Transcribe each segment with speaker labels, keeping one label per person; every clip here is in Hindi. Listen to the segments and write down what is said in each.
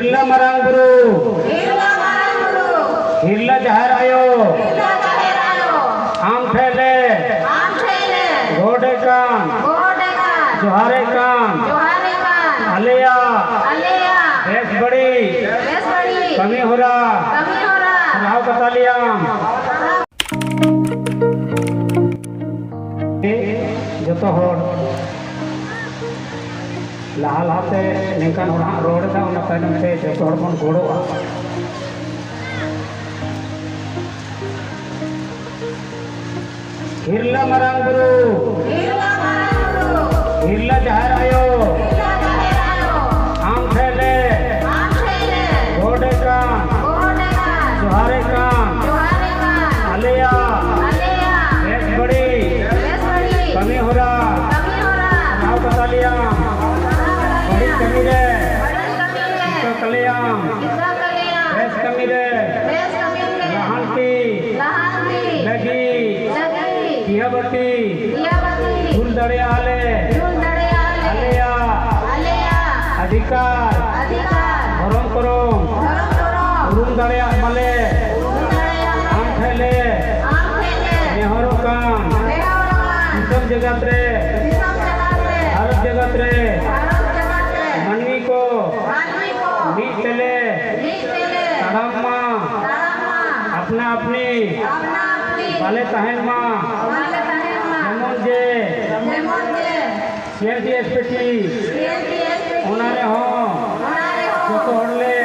Speaker 1: हिरला मरांग गुरु हिरला जहर आयो आम फैले घोड़े कान जोहारे कान अलिया भैंस बड़ी कमी हो रहा राव कतालियाम जो हर लहा लहाते निकान रोड तैनम से जो बन गोड़ा हिरला मरांग गुरु हिरला जहर आयो आम फैले घोड़े कान जोहारे कान अलिया भैंस बड़ी कमी हो रहा राव कतालियाम बड़ी कमी रे कलियाम भैंस कमी रे लहानती लगी कियाबती फूल दड़िया आले अलिया अधिकार भरम करम रूम दड़िया मले आम फैले नेहरो कान सब जगत रे भारत जगत रे मन्नी को नीच चले तड़म्मा अपना अपनी वाले तहन माँ जेमन जे शेर एसपीटी उन्हारे हो जो तो हड़ले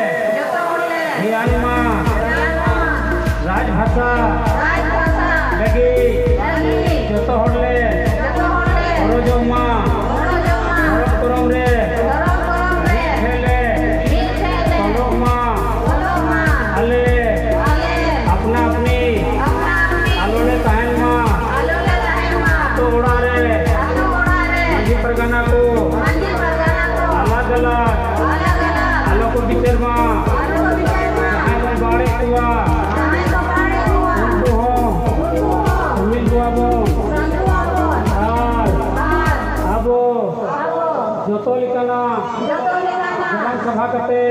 Speaker 1: हियान माँ राजभाषा लगी जो तो हड़ले जो माँ करम रे खेले तलो माँ अले अपना अपनी आलोले तहन माँ तो उड़ा रे मंजी परगना को अलग अलग आलो को बिचर माँ बाड़े हुआ उनको हो सुमिल हुआ वो जोतो लिखना जबान सभा कते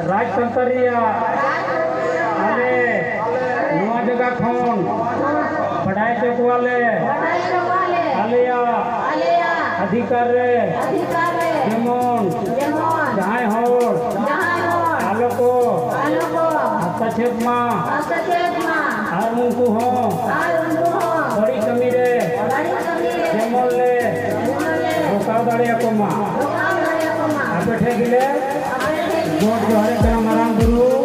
Speaker 1: राजतंत्रिया अरे नुआ जगह खन पढ़ाई चौक वाले अलिया अधिकार रे जेमन जहां होर आलोको हस्तक्षेप माँ और उनको हो बड़ी कमी रे जेमन ले रोकाव दाड़िया को माँ बैठे गिले गोट जोहरे मरांग गुरु